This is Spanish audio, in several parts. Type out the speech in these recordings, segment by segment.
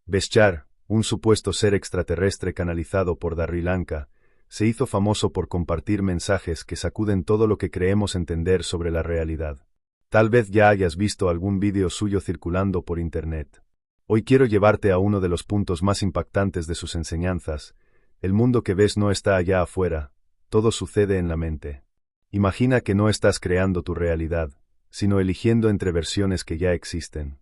Beshar, un supuesto ser extraterrestre canalizado por Sri Lanka, se hizo famoso por compartir mensajes que sacuden todo lo que creemos entender sobre la realidad. Tal vez ya hayas visto algún vídeo suyo circulando por internet. Hoy quiero llevarte a uno de los puntos más impactantes de sus enseñanzas. El mundo que ves no está allá afuera, todo sucede en la mente. Imagina que no estás creando tu realidad, sino eligiendo entre versiones que ya existen.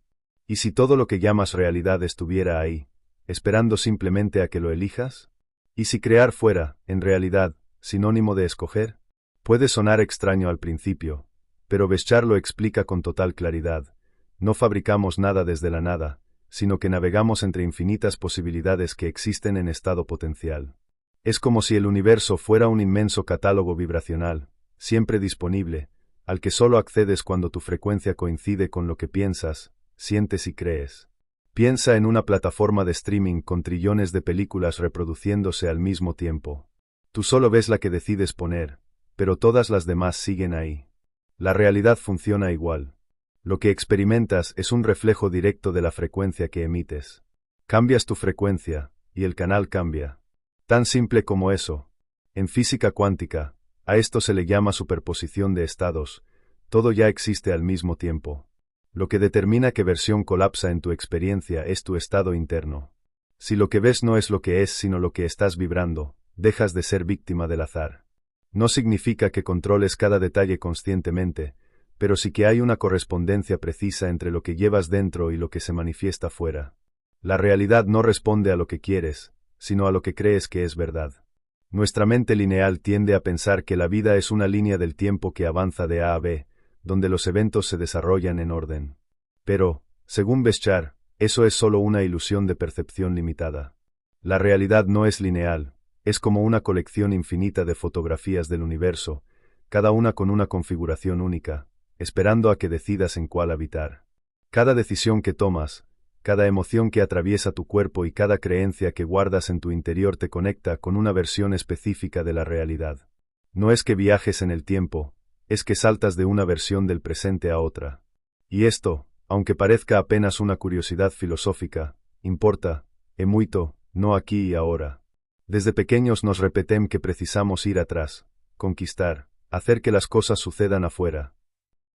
¿Y si todo lo que llamas realidad estuviera ahí, esperando simplemente a que lo elijas? ¿Y si crear fuera, en realidad, sinónimo de escoger? Puede sonar extraño al principio, pero Beshar lo explica con total claridad. No fabricamos nada desde la nada, sino que navegamos entre infinitas posibilidades que existen en estado potencial. Es como si el universo fuera un inmenso catálogo vibracional, siempre disponible, al que solo accedes cuando tu frecuencia coincide con lo que piensas, sientes y crees. Piensa en una plataforma de streaming con trillones de películas reproduciéndose al mismo tiempo. Tú solo ves la que decides poner, pero todas las demás siguen ahí. La realidad funciona igual. Lo que experimentas es un reflejo directo de la frecuencia que emites. Cambias tu frecuencia, y el canal cambia. Tan simple como eso. En física cuántica, a esto se le llama superposición de estados. Todo ya existe al mismo tiempo. Lo que determina qué versión colapsa en tu experiencia es tu estado interno. Si lo que ves no es lo que es sino lo que estás vibrando, dejas de ser víctima del azar. No significa que controles cada detalle conscientemente, pero sí que hay una correspondencia precisa entre lo que llevas dentro y lo que se manifiesta fuera. La realidad no responde a lo que quieres, sino a lo que crees que es verdad. Nuestra mente lineal tiende a pensar que la vida es una línea del tiempo que avanza de A a B, donde los eventos se desarrollan en orden. Pero, según Beshar, eso es solo una ilusión de percepción limitada. La realidad no es lineal, es como una colección infinita de fotografías del universo, cada una con una configuración única, esperando a que decidas en cuál habitar. Cada decisión que tomas, cada emoción que atraviesa tu cuerpo y cada creencia que guardas en tu interior te conecta con una versión específica de la realidad. No es que viajes en el tiempo, es que saltas de una versión del presente a otra. Y esto, aunque parezca apenas una curiosidad filosófica, importa, muito, no aquí y ahora. Desde pequeños nos repeten que precisamos ir atrás, conquistar, hacer que las cosas sucedan afuera.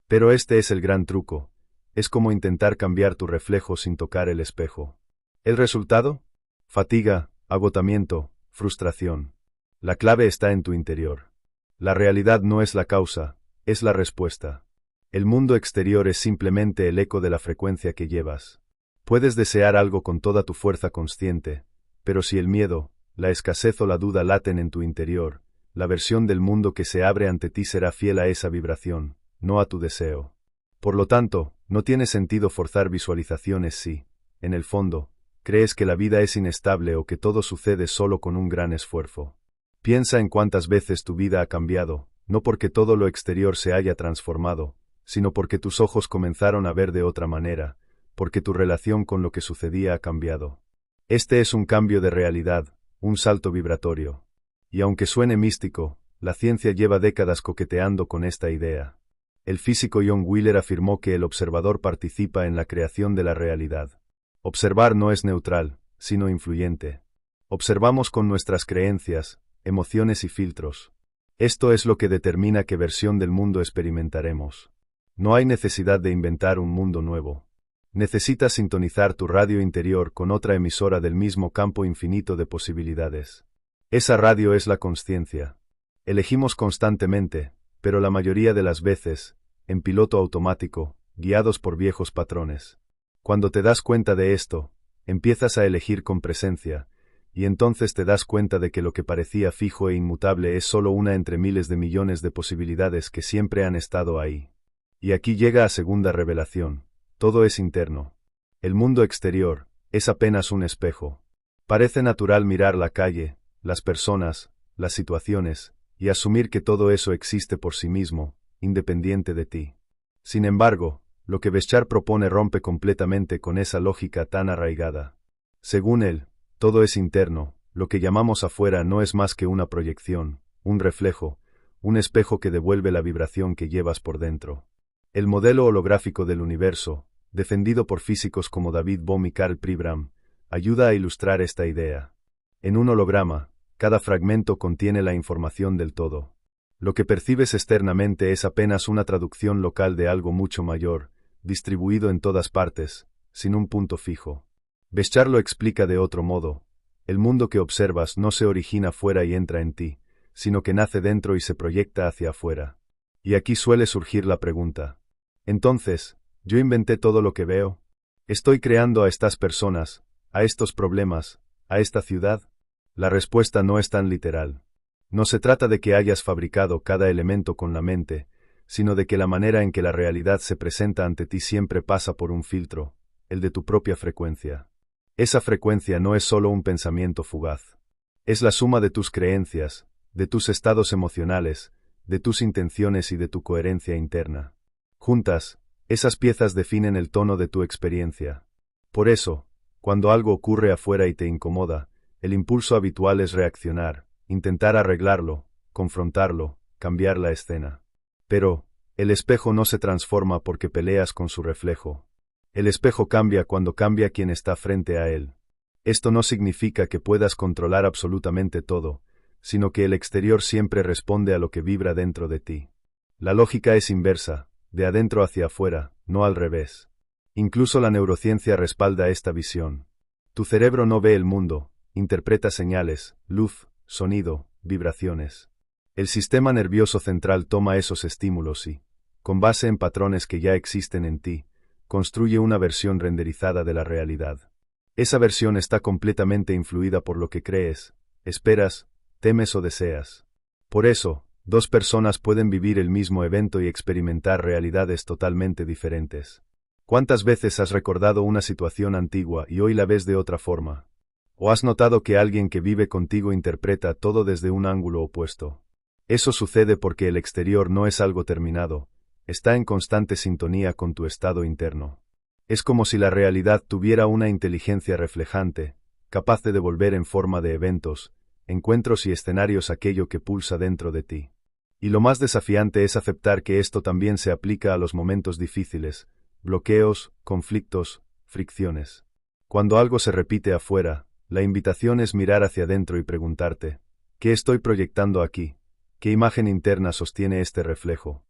Pero este es el gran truco. Es como intentar cambiar tu reflejo sin tocar el espejo. ¿El resultado? Fatiga, agotamiento, frustración. La clave está en tu interior. La realidad no es la causa, es la respuesta. El mundo exterior es simplemente el eco de la frecuencia que llevas. Puedes desear algo con toda tu fuerza consciente, pero si el miedo, la escasez o la duda laten en tu interior, la versión del mundo que se abre ante ti será fiel a esa vibración, no a tu deseo. Por lo tanto, no tiene sentido forzar visualizaciones si, en el fondo, crees que la vida es inestable o que todo sucede solo con un gran esfuerzo. Piensa en cuántas veces tu vida ha cambiado, no porque todo lo exterior se haya transformado, sino porque tus ojos comenzaron a ver de otra manera, porque tu relación con lo que sucedía ha cambiado. Este es un cambio de realidad, un salto vibratorio. Y aunque suene místico, la ciencia lleva décadas coqueteando con esta idea. El físico John Wheeler afirmó que el observador participa en la creación de la realidad. Observar no es neutral, sino influyente. Observamos con nuestras creencias, emociones y filtros. Esto es lo que determina qué versión del mundo experimentaremos. No hay necesidad de inventar un mundo nuevo. Necesitas sintonizar tu radio interior con otra emisora del mismo campo infinito de posibilidades. Esa radio es la consciencia. Elegimos constantemente, pero la mayoría de las veces, en piloto automático, guiados por viejos patrones. Cuando te das cuenta de esto, empiezas a elegir con presencia, y entonces te das cuenta de que lo que parecía fijo e inmutable es solo una entre miles de millones de posibilidades que siempre han estado ahí. Y aquí llega a segunda revelación. Todo es interno. El mundo exterior es apenas un espejo. Parece natural mirar la calle, las personas, las situaciones, y asumir que todo eso existe por sí mismo, independiente de ti. Sin embargo, lo que Beshar propone rompe completamente con esa lógica tan arraigada. Según él, todo es interno, lo que llamamos afuera no es más que una proyección, un reflejo, un espejo que devuelve la vibración que llevas por dentro. El modelo holográfico del universo, defendido por físicos como David Bohm y Karl Pribram, ayuda a ilustrar esta idea. En un holograma, cada fragmento contiene la información del todo. Lo que percibes externamente es apenas una traducción local de algo mucho mayor, distribuido en todas partes, sin un punto fijo. Beshar lo explica de otro modo. El mundo que observas no se origina fuera y entra en ti, sino que nace dentro y se proyecta hacia afuera. Y aquí suele surgir la pregunta. Entonces, ¿yo inventé todo lo que veo? ¿Estoy creando a estas personas, a estos problemas, a esta ciudad? La respuesta no es tan literal. No se trata de que hayas fabricado cada elemento con la mente, sino de que la manera en que la realidad se presenta ante ti siempre pasa por un filtro, el de tu propia frecuencia. Esa frecuencia no es solo un pensamiento fugaz. Es la suma de tus creencias, de tus estados emocionales, de tus intenciones y de tu coherencia interna. Juntas, esas piezas definen el tono de tu experiencia. Por eso, cuando algo ocurre afuera y te incomoda, el impulso habitual es reaccionar, intentar arreglarlo, confrontarlo, cambiar la escena. Pero, el espejo no se transforma porque peleas con su reflejo. El espejo cambia cuando cambia quien está frente a él. Esto no significa que puedas controlar absolutamente todo, sino que el exterior siempre responde a lo que vibra dentro de ti. La lógica es inversa, de adentro hacia afuera, no al revés. Incluso la neurociencia respalda esta visión. Tu cerebro no ve el mundo, interpreta señales, luz, sonido, vibraciones. El sistema nervioso central toma esos estímulos y, con base en patrones que ya existen en ti, construye una versión renderizada de la realidad. Esa versión está completamente influida por lo que crees, esperas, temes o deseas. Por eso, dos personas pueden vivir el mismo evento y experimentar realidades totalmente diferentes. ¿Cuántas veces has recordado una situación antigua y hoy la ves de otra forma? ¿O has notado que alguien que vive contigo interpreta todo desde un ángulo opuesto? Eso sucede porque el exterior no es algo terminado, está en constante sintonía con tu estado interno. Es como si la realidad tuviera una inteligencia reflejante, capaz de devolver en forma de eventos, encuentros y escenarios aquello que pulsa dentro de ti. Y lo más desafiante es aceptar que esto también se aplica a los momentos difíciles, bloqueos, conflictos, fricciones. Cuando algo se repite afuera, la invitación es mirar hacia adentro y preguntarte, ¿qué estoy proyectando aquí? ¿Qué imagen interna sostiene este reflejo?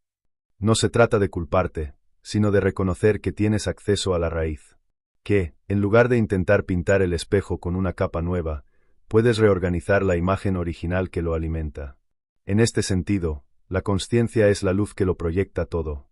No se trata de culparte, sino de reconocer que tienes acceso a la raíz. Que, en lugar de intentar pintar el espejo con una capa nueva, puedes reorganizar la imagen original que lo alimenta. En este sentido, la consciencia es la luz que lo proyecta todo.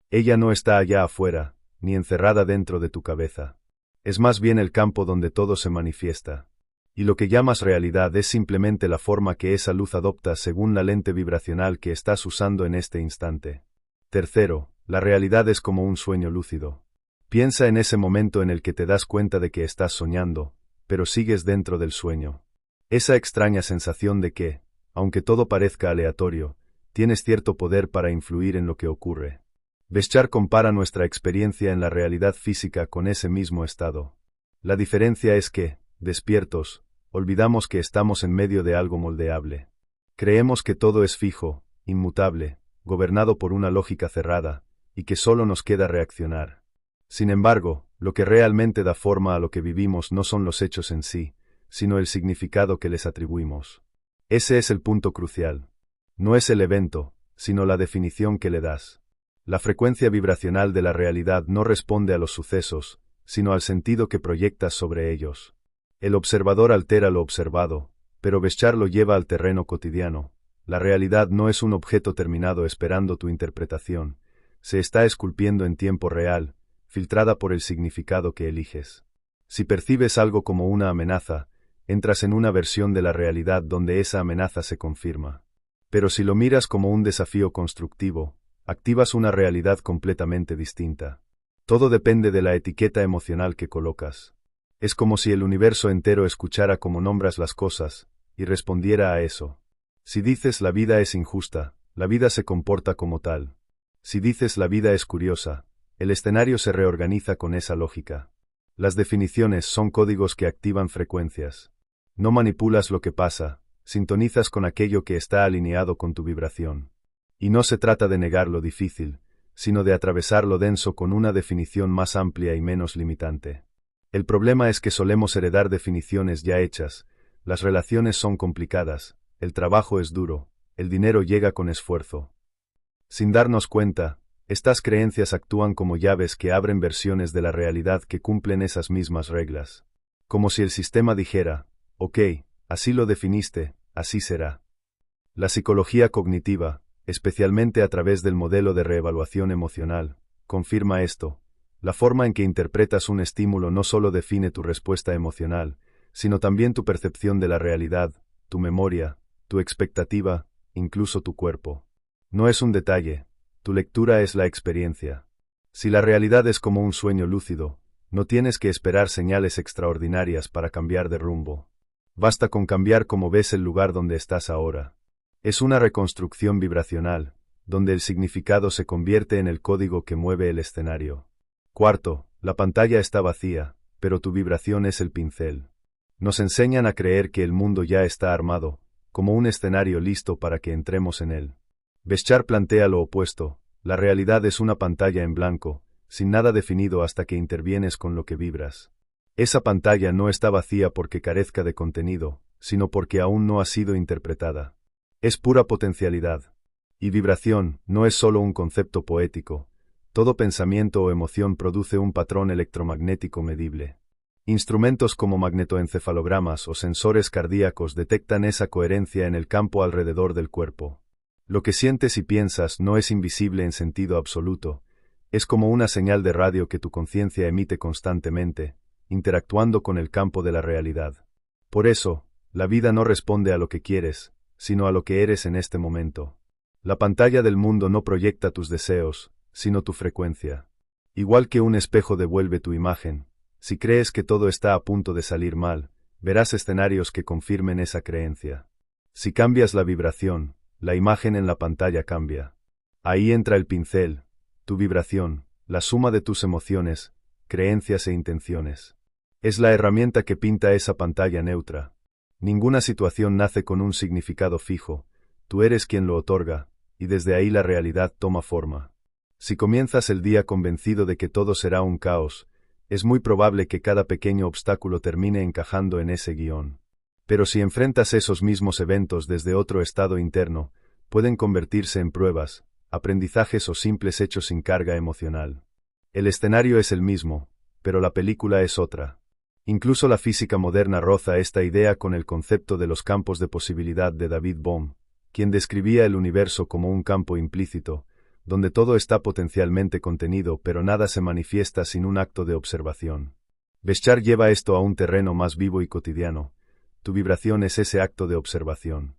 Ella no está allá afuera, ni encerrada dentro de tu cabeza. Es más bien el campo donde todo se manifiesta. Y lo que llamas realidad es simplemente la forma que esa luz adopta según la lente vibracional que estás usando en este instante. Tercero, la realidad es como un sueño lúcido. Piensa en ese momento en el que te das cuenta de que estás soñando, pero sigues dentro del sueño. Esa extraña sensación de que, aunque todo parezca aleatorio, tienes cierto poder para influir en lo que ocurre. Beshar compara nuestra experiencia en la realidad física con ese mismo estado. La diferencia es que, despiertos, olvidamos que estamos en medio de algo moldeable. Creemos que todo es fijo, inmutable, gobernado por una lógica cerrada, y que solo nos queda reaccionar. Sin embargo, lo que realmente da forma a lo que vivimos no son los hechos en sí, sino el significado que les atribuimos. Ese es el punto crucial. No es el evento, sino la definición que le das. La frecuencia vibracional de la realidad no responde a los sucesos, sino al sentido que proyectas sobre ellos. El observador altera lo observado, pero Beshar lo lleva al terreno cotidiano. La realidad no es un objeto terminado esperando tu interpretación, se está esculpiendo en tiempo real, filtrada por el significado que eliges. Si percibes algo como una amenaza, entras en una versión de la realidad donde esa amenaza se confirma. Pero si lo miras como un desafío constructivo, activas una realidad completamente distinta. Todo depende de la etiqueta emocional que colocas. Es como si el universo entero escuchara cómo nombras las cosas, y respondiera a eso. Si dices la vida es injusta, la vida se comporta como tal. Si dices la vida es curiosa, el escenario se reorganiza con esa lógica. Las definiciones son códigos que activan frecuencias. No manipulas lo que pasa, sintonizas con aquello que está alineado con tu vibración. Y no se trata de negar lo difícil, sino de atravesar lo denso con una definición más amplia y menos limitante. El problema es que solemos heredar definiciones ya hechas, las relaciones son complicadas, el trabajo es duro, el dinero llega con esfuerzo. Sin darnos cuenta, estas creencias actúan como llaves que abren versiones de la realidad que cumplen esas mismas reglas. Como si el sistema dijera, ok, así lo definiste, así será. La psicología cognitiva, especialmente a través del modelo de reevaluación emocional, confirma esto. La forma en que interpretas un estímulo no solo define tu respuesta emocional, sino también tu percepción de la realidad, tu memoria, tu expectativa, incluso tu cuerpo. No es un detalle, tu lectura es la experiencia. Si la realidad es como un sueño lúcido, no tienes que esperar señales extraordinarias para cambiar de rumbo. Basta con cambiar cómo ves el lugar donde estás ahora. Es una reconstrucción vibracional, donde el significado se convierte en el código que mueve el escenario. Cuarto, la pantalla está vacía, pero tu vibración es el pincel. Nos enseñan a creer que el mundo ya está armado, como un escenario listo para que entremos en él. Beshar plantea lo opuesto, la realidad es una pantalla en blanco, sin nada definido hasta que intervienes con lo que vibras. Esa pantalla no está vacía porque carezca de contenido, sino porque aún no ha sido interpretada. Es pura potencialidad. Y vibración no es solo un concepto poético. Todo pensamiento o emoción produce un patrón electromagnético medible. Instrumentos como magnetoencefalogramas o sensores cardíacos detectan esa coherencia en el campo alrededor del cuerpo. Lo que sientes y piensas no es invisible en sentido absoluto, es como una señal de radio que tu conciencia emite constantemente, interactuando con el campo de la realidad. Por eso, la vida no responde a lo que quieres, sino a lo que eres en este momento. La pantalla del mundo no proyecta tus deseos, sino tu frecuencia. Igual que un espejo devuelve tu imagen, si crees que todo está a punto de salir mal, verás escenarios que confirmen esa creencia. Si cambias la vibración, la imagen en la pantalla cambia. Ahí entra el pincel, tu vibración, la suma de tus emociones, creencias e intenciones. Es la herramienta que pinta esa pantalla neutra. Ninguna situación nace con un significado fijo, tú eres quien lo otorga, y desde ahí la realidad toma forma. Si comienzas el día convencido de que todo será un caos, es muy probable que cada pequeño obstáculo termine encajando en ese guión. Pero si enfrentas esos mismos eventos desde otro estado interno, pueden convertirse en pruebas, aprendizajes o simples hechos sin carga emocional. El escenario es el mismo, pero la película es otra. Incluso la física moderna roza esta idea con el concepto de los campos de posibilidad de David Bohm, quien describía el universo como un campo implícito, donde todo está potencialmente contenido pero nada se manifiesta sin un acto de observación. Beshar lleva esto a un terreno más vivo y cotidiano. Tu vibración es ese acto de observación.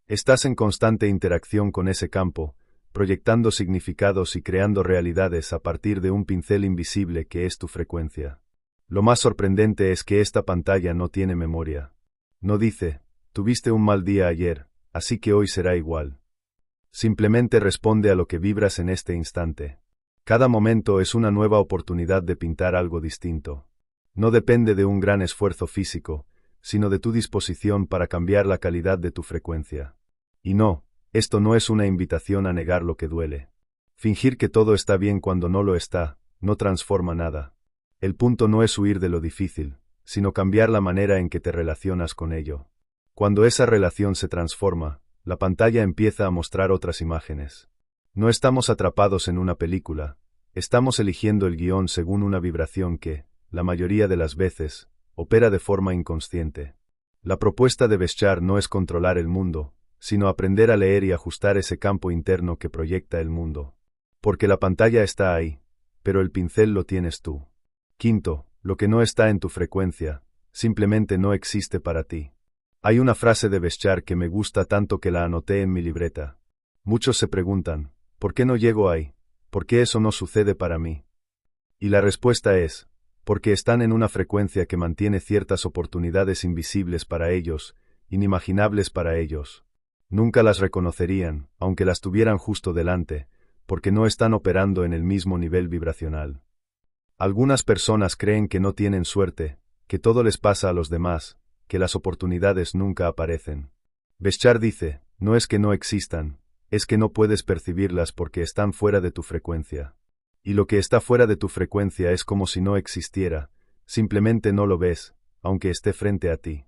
Estás en constante interacción con ese campo, proyectando significados y creando realidades a partir de un pincel invisible que es tu frecuencia. Lo más sorprendente es que esta pantalla no tiene memoria. No dice, tuviste un mal día ayer, así que hoy será igual. Simplemente responde a lo que vibras en este instante. Cada momento es una nueva oportunidad de pintar algo distinto. No depende de un gran esfuerzo físico, sino de tu disposición para cambiar la calidad de tu frecuencia. Y no, esto no es una invitación a negar lo que duele. Fingir que todo está bien cuando no lo está, no transforma nada. El punto no es huir de lo difícil, sino cambiar la manera en que te relacionas con ello. Cuando esa relación se transforma, la pantalla empieza a mostrar otras imágenes. No estamos atrapados en una película, estamos eligiendo el guión según una vibración que, la mayoría de las veces, opera de forma inconsciente. La propuesta de Beshar no es controlar el mundo, sino aprender a leer y ajustar ese campo interno que proyecta el mundo. Porque la pantalla está ahí, pero el pincel lo tienes tú. Quinto, lo que no está en tu frecuencia, simplemente no existe para ti. Hay una frase de Beshar que me gusta tanto que la anoté en mi libreta. Muchos se preguntan, ¿por qué no llego ahí? ¿Por qué eso no sucede para mí? Y la respuesta es, porque están en una frecuencia que mantiene ciertas oportunidades invisibles para ellos, inimaginables para ellos. Nunca las reconocerían, aunque las tuvieran justo delante, porque no están operando en el mismo nivel vibracional. Algunas personas creen que no tienen suerte, que todo les pasa a los demás, que las oportunidades nunca aparecen. Beshar dice, no es que no existan, es que no puedes percibirlas porque están fuera de tu frecuencia. Y lo que está fuera de tu frecuencia es como si no existiera, Simplemente no lo ves, aunque esté frente a ti.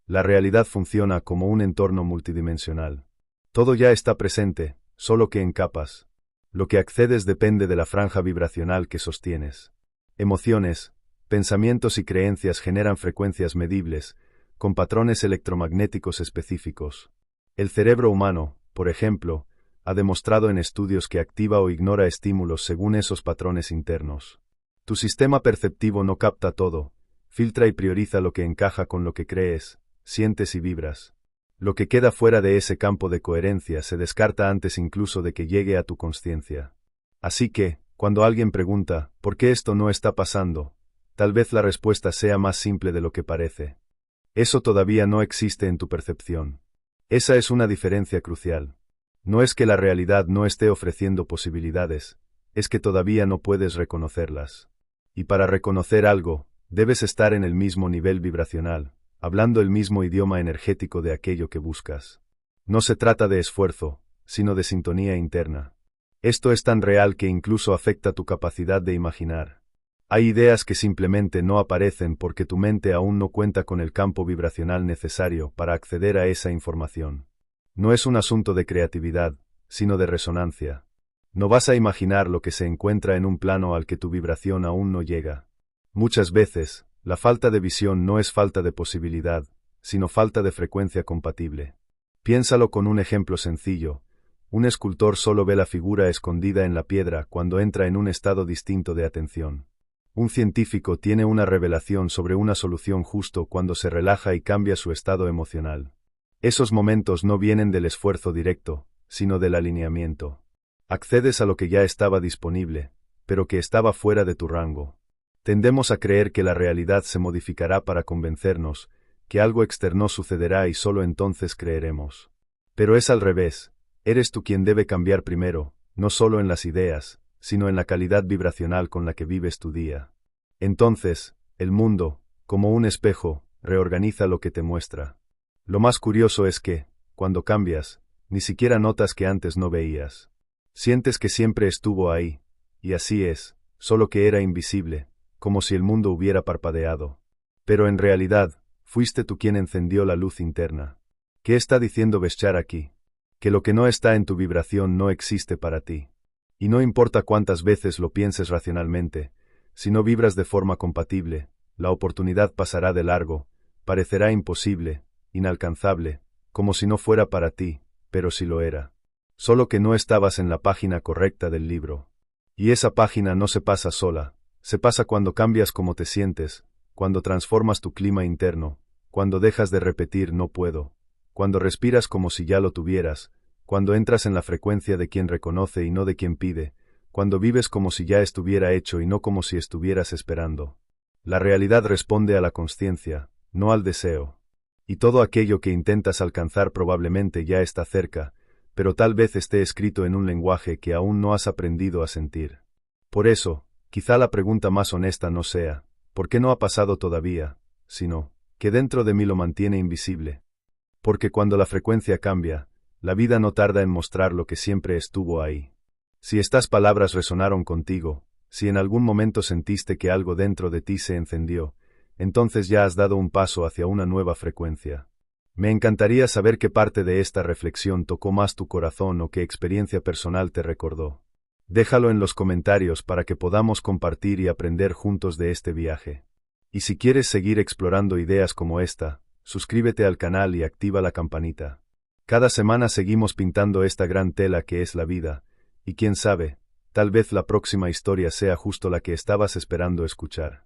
La realidad funciona como un entorno multidimensional. Todo ya está presente, solo que en capas. Lo que accedes depende de la franja vibracional que sostienes. Emociones, pensamientos y creencias generan frecuencias medibles, con patrones electromagnéticos específicos. El cerebro humano, por ejemplo, ha demostrado en estudios que activa o ignora estímulos según esos patrones internos. Tu sistema perceptivo no capta todo, filtra y prioriza lo que encaja con lo que crees, sientes y vibras. Lo que queda fuera de ese campo de coherencia se descarta antes incluso de que llegue a tu consciencia. Así que, cuando alguien pregunta, ¿por qué esto no está pasando?, tal vez la respuesta sea más simple de lo que parece. Eso todavía no existe en tu percepción. Esa es una diferencia crucial. No es que la realidad no esté ofreciendo posibilidades, es que todavía no puedes reconocerlas. Y para reconocer algo, debes estar en el mismo nivel vibracional, hablando el mismo idioma energético de aquello que buscas. No se trata de esfuerzo, sino de sintonía interna. Esto es tan real que incluso afecta tu capacidad de imaginar. Hay ideas que simplemente no aparecen porque tu mente aún no cuenta con el campo vibracional necesario para acceder a esa información. No es un asunto de creatividad, sino de resonancia. No vas a imaginar lo que se encuentra en un plano al que tu vibración aún no llega. Muchas veces, la falta de visión no es falta de posibilidad, sino falta de frecuencia compatible. Piénsalo con un ejemplo sencillo. Un escultor solo ve la figura escondida en la piedra cuando entra en un estado distinto de atención. Un científico tiene una revelación sobre una solución justo cuando se relaja y cambia su estado emocional. Esos momentos no vienen del esfuerzo directo, sino del alineamiento. Accedes a lo que ya estaba disponible, pero que estaba fuera de tu rango. Tendemos a creer que la realidad se modificará para convencernos, que algo externo sucederá y solo entonces creeremos. Pero es al revés, eres tú quien debe cambiar primero, no solo en las ideas, sino en la calidad vibracional con la que vives tu día. Entonces, el mundo, como un espejo, reorganiza lo que te muestra. Lo más curioso es que, cuando cambias, ni siquiera notas que antes no veías. Sientes que siempre estuvo ahí, y así es, solo que era invisible, como si el mundo hubiera parpadeado. Pero en realidad, fuiste tú quien encendió la luz interna. ¿Qué está diciendo Beshar aquí? Que lo que no está en tu vibración no existe para ti. Y no importa cuántas veces lo pienses racionalmente, si no vibras de forma compatible, la oportunidad pasará de largo, parecerá imposible, inalcanzable, como si no fuera para ti, pero sí lo era. Solo que no estabas en la página correcta del libro. Y esa página no se pasa sola, se pasa cuando cambias cómo te sientes, cuando transformas tu clima interno, cuando dejas de repetir no puedo, cuando respiras como si ya lo tuvieras, cuando entras en la frecuencia de quien reconoce y no de quien pide, cuando vives como si ya estuviera hecho y no como si estuvieras esperando. La realidad responde a la consciencia, no al deseo. Y todo aquello que intentas alcanzar probablemente ya está cerca, pero tal vez esté escrito en un lenguaje que aún no has aprendido a sentir. Por eso, quizá la pregunta más honesta no sea, ¿por qué no ha pasado todavía?, sino, ¿qué dentro de mí lo mantiene invisible? Porque cuando la frecuencia cambia, la vida no tarda en mostrar lo que siempre estuvo ahí. Si estas palabras resonaron contigo, si en algún momento sentiste que algo dentro de ti se encendió, entonces ya has dado un paso hacia una nueva frecuencia. Me encantaría saber qué parte de esta reflexión tocó más tu corazón o qué experiencia personal te recordó. Déjalo en los comentarios para que podamos compartir y aprender juntos de este viaje. Y si quieres seguir explorando ideas como esta, suscríbete al canal y activa la campanita. Cada semana seguimos pintando esta gran tela que es la vida, y quién sabe, tal vez la próxima historia sea justo la que estabas esperando escuchar.